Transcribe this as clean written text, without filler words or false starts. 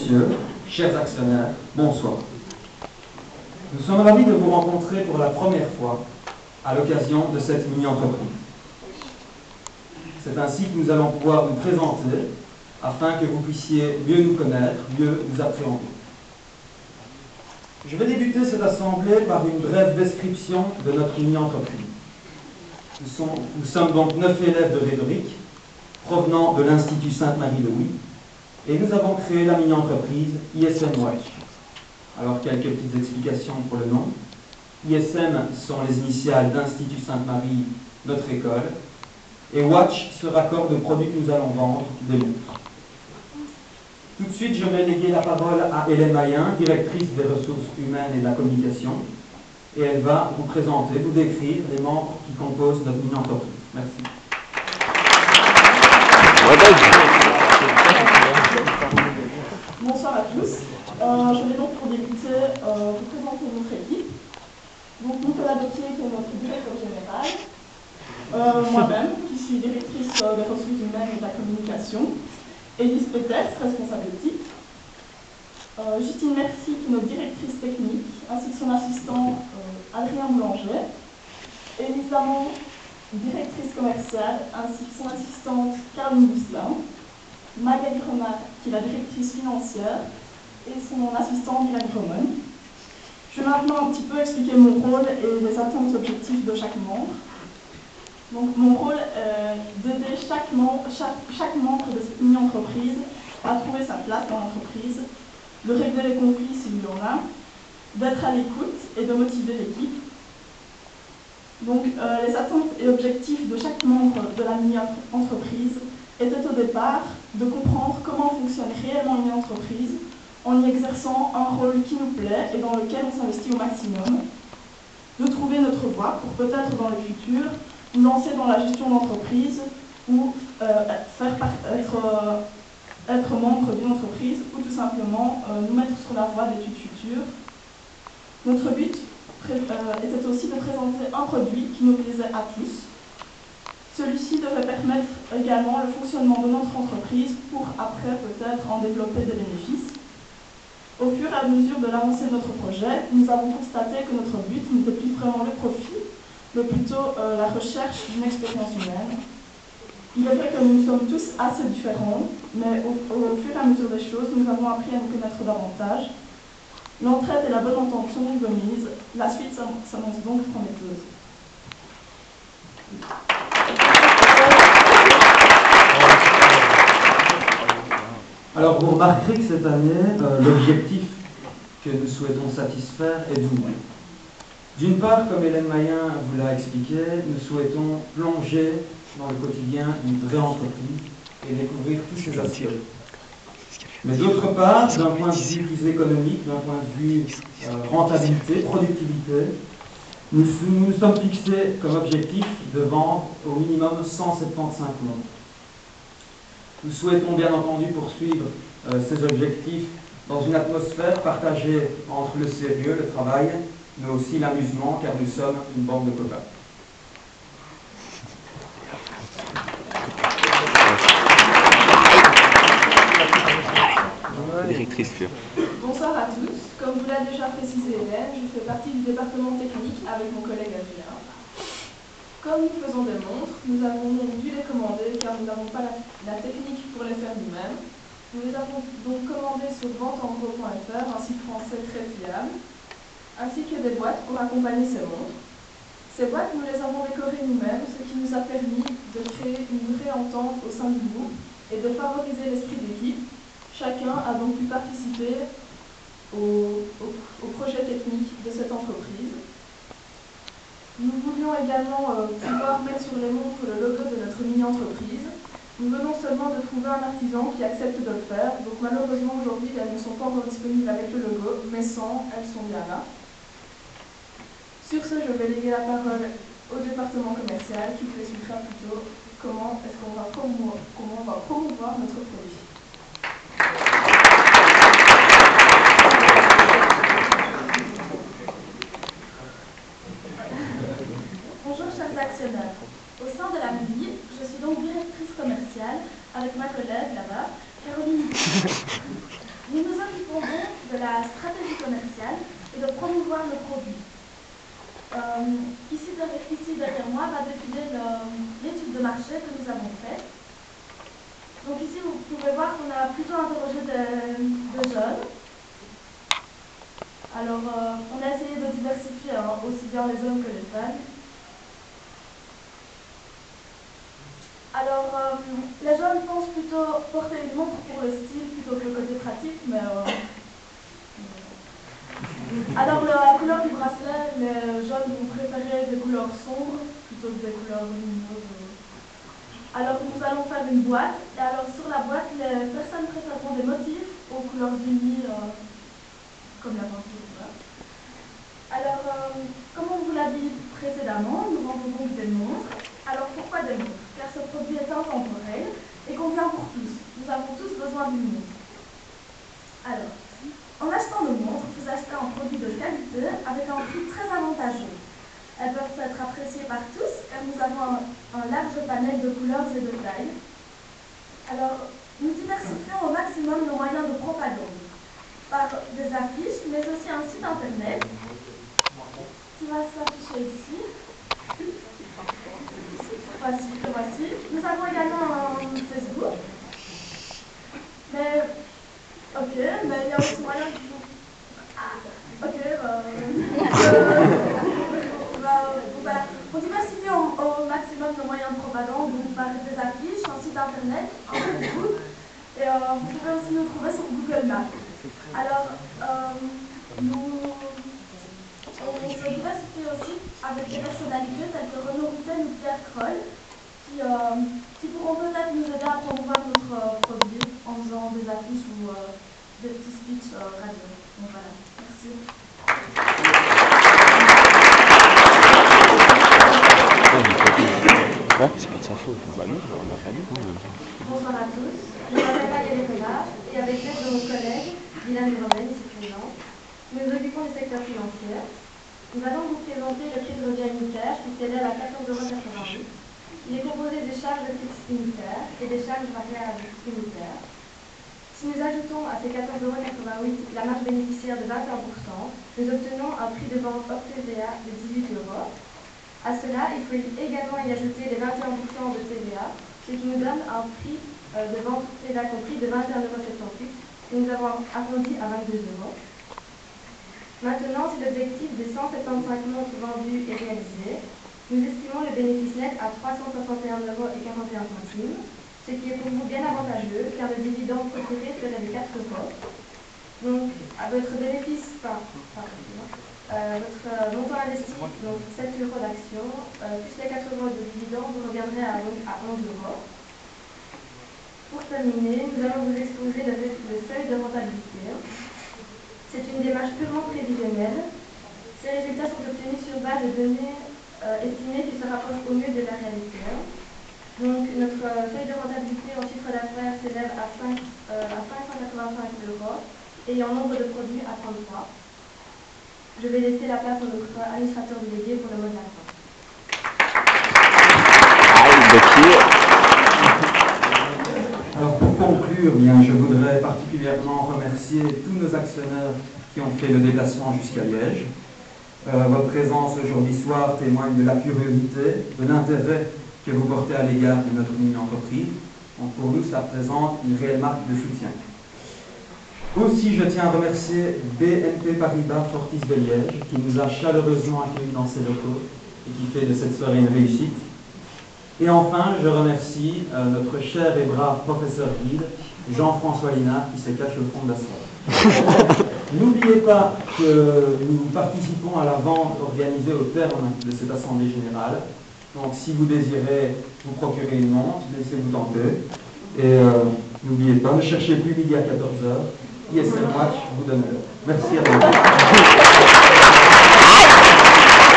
messieurs, chers actionnaires, bonsoir. Nous sommes ravis de vous rencontrer pour la première fois à l'occasion de cette mini-entreprise. C'est ainsi que nous allons pouvoir nous présenter afin que vous puissiez mieux nous connaître, mieux nous appréhender. Je vais débuter cette assemblée par une brève description de notre mini-entreprise. Nous sommes donc 9 élèves de rhétorique provenant de l'Institut Sainte-Marie-de-Huy et nous avons créé la mini-entreprise ISM Watch. Alors, quelques petites explications pour le nom. ISM sont les initiales d'Institut Sainte-Marie, notre école, et Watch se raccorde au produit que nous allons vendre, des montres. Tout de suite, je vais léguer la parole à Hélène Mayen, directrice des ressources humaines et de la communication, et elle va vous présenter, vous décrire les membres qui composent notre mini-entreprise. Merci. Bonsoir à tous. Je vais donc pour débuter vous présenter notre équipe. Donc Nicolas Gauthier qui est notre directeur général, moi-même qui suis directrice des ressources humaines et de la communication, Élise Pétès, responsable éthique, Justine Merci qui est notre directrice technique, ainsi que son assistant Adrien Boulanger, Élise Lamont, directrice commerciale, ainsi que son assistante Caroline Busselin, Magali Renard, qui est la directrice financière, et son assistant Mylène Gromon. Je vais maintenant un petit peu expliquer mon rôle et les attentes objectifs de chaque membre. Donc mon rôle est d'aider chaque membre de cette mini-entreprise à trouver sa place dans l'entreprise, de régler les conflits s'il y en a, d'être à l'écoute et de motiver l'équipe. Donc les attentes et objectifs de chaque membre de la mini-entreprise était au départ de comprendre comment fonctionne réellement une entreprise en y exerçant un rôle qui nous plaît et dans lequel on s'investit au maximum, de trouver notre voie pour peut-être dans le futur nous lancer dans la gestion d'entreprise ou être membre d'une entreprise ou tout simplement nous mettre sur la voie d'études futures. Notre but était aussi de présenter un produit qui nous plaisait à tous. Celui-ci devait permettre également le fonctionnement de notre entreprise pour après peut-être en développer des bénéfices. Au fur et à mesure de l'avancée de notre projet, nous avons constaté que notre but n'était plus vraiment le profit, mais plutôt la recherche d'une expérience humaine. Il est vrai que nous sommes tous assez différents, mais au fur et à mesure des choses, nous avons appris à nous connaître davantage. L'entraide et la bonne entente sont de mise. La suite s'annonce donc prometteuse. Alors, vous remarquerez que cette année, l'objectif que nous souhaitons satisfaire est double. D'une part, comme Hélène Mayen vous l'a expliqué, nous souhaitons plonger dans le quotidien d'une vraie entreprise et découvrir tous ses aspects. Mais d'autre part, d'un point de vue plus économique, d'un point de vue rentabilité, productivité, nous nous sommes fixés comme objectif de vendre au minimum 175 montres. Nous souhaitons bien entendu poursuivre ces objectifs dans une atmosphère partagée entre le sérieux, le travail, mais aussi l'amusement, car nous sommes une bande de copains. Bonsoir à tous. Comme vous l'a déjà précisé Hélène, je fais partie du département technique avec mon collègue Adrien. Comme nous faisons des montres, nous avons donc dû les commander car nous n'avons pas la technique pour les faire nous-mêmes. Nous les avons donc commandées sur venteengros.fr, un site français très fiable, ainsi que des boîtes pour accompagner ces montres. Ces boîtes, nous les avons décorées nous-mêmes, ce qui nous a permis de créer une vraie entente au sein du groupe et de favoriser l'esprit d'équipe. Chacun a donc pu participer au projet technique de cette entreprise. Nous voulions également pouvoir mettre sur les montres le logo de notre mini-entreprise. Nous venons seulement de trouver un artisan qui accepte de le faire, donc malheureusement aujourd'hui elles ne sont pas encore disponibles avec le logo, mais sans, elles sont bien là. Sur ce, je vais léguer la parole au département commercial qui vous expliquera plutôt comment est-ce qu'on va promouvoir notre produit. Bonjour chers actionnaires. Au sein de la MIDI, je suis donc directrice commerciale avec ma collègue là-bas, Caroline. Nous nous s'occupons donc de la stratégie commerciale et de promouvoir nos produits. Ici derrière moi va défiler l'étude de marché que nous avons faite. Donc ici vous pouvez voir qu'on a plutôt interrogé des jeunes. Alors on a essayé de diversifier aussi bien les hommes que les femmes. Alors les jeunes pensent plutôt porter une montre pour le style plutôt que le côté pratique, mais alors la couleur du bracelet, les jeunes vont préférer des couleurs sombres plutôt que des couleurs lumineuses. Alors nous allons faire une boîte, et alors sur la boîte, les personnes préféreront des motifs aux couleurs unies, comme la peinture. Alors, comme on vous l'a dit précédemment, nous vendons donc des montres. Alors pourquoi des montres? Car ce produit est intemporel et convient pour tous. Nous avons tous besoin d'une montre. Alors, en achetant nos montres, vous achetez un produit de qualité avec un prix très avantageux. Elles peuvent être appréciées par tous car nous avons un large panel de couleurs et de tailles. Alors, nous diversifions au maximum nos moyens de propagande par des affiches, mais aussi un site internet qui va s'afficher ici. Voici. Nous avons également un Facebook. Mais il y a aussi moyen de vous... Voilà. On diversifie au maximum nos moyens de propagande, donc par des affiches, un site internet, un Facebook, et vous pouvez aussi nous trouver sur Google Maps. Alors, on se diversifie aussi avec des personnalités telles que Renaud Routel ou Pierre Croll, qui pourront peut-être nous aider à promouvoir notre produit en faisant des affiches ou des petits speeches radio. Donc voilà, merci. Ouais, c'est pas de sa faute. Bah non, on l'a pas dit. Bonsoir à tous, je m'appelle Valérie Renard et avec l'aide de mon collègue, Dylan Verlaine, ici présent, nous nous occupons du secteur financier. Nous allons vous présenter le prix de revient unitaire qui s'élève à 14,88 €. Il est composé des charges fixes unitaires et des charges variables unitaires. Si nous ajoutons à ces 14,88 € la marge bénéficiaire de 21%, nous obtenons un prix de vente hors TVA de 18 €. À cela, il faut également y ajouter les 21% de TVA, ce qui nous donne un prix de vente TVA compris de 21,78 € que nous avons arrondi à 22 €. Maintenant, si l'objectif des 175 montres vendues est réalisé, nous estimons le bénéfice net à 361,41 €, ce qui est pour vous bien avantageux car le dividende préféré serait de 4 €. Donc, à votre bénéfice, votre montant investi, donc 7 € d'action, plus les 4 € de dividende, vous reviendrez à 11 €. Pour terminer, nous allons vous exposer le seuil de rentabilité. C'est une démarche purement prévisionnelle. Ces résultats sont obtenus sur base de données estimées qui se rapprochent au mieux de la réalité. Donc, notre seuil de rentabilité en chiffre d'affaires s'élève à 585 € et en nombre de produits à 33. Je vais laisser la place à notre administrateur délégué pour le mot de la fin. Alors pour conclure, je voudrais particulièrement remercier tous nos actionnaires qui ont fait le déplacement jusqu'à Liège. Votre présence aujourd'hui soir témoigne de la curiosité, de l'intérêt que vous portez à l'égard de notre mini-entreprise. Donc pour nous, ça représente une réelle marque de soutien. Aussi, je tiens à remercier BNP Paribas Fortis de Liège, qui nous a chaleureusement accueillis dans ses locaux et qui fait de cette soirée une réussite. Et enfin, je remercie notre cher et brave professeur guide, Jean-François Linard, qui se cache au fond de la salle. N'oubliez pas que nous participons à la vente organisée au terme de cette assemblée générale. Donc, si vous désirez vous procurer une montre, laissez-vous tenter. Et n'oubliez pas, ne cherchez plus midi à 14 h. ISL Watch vous donne l'heure. Merci à vous.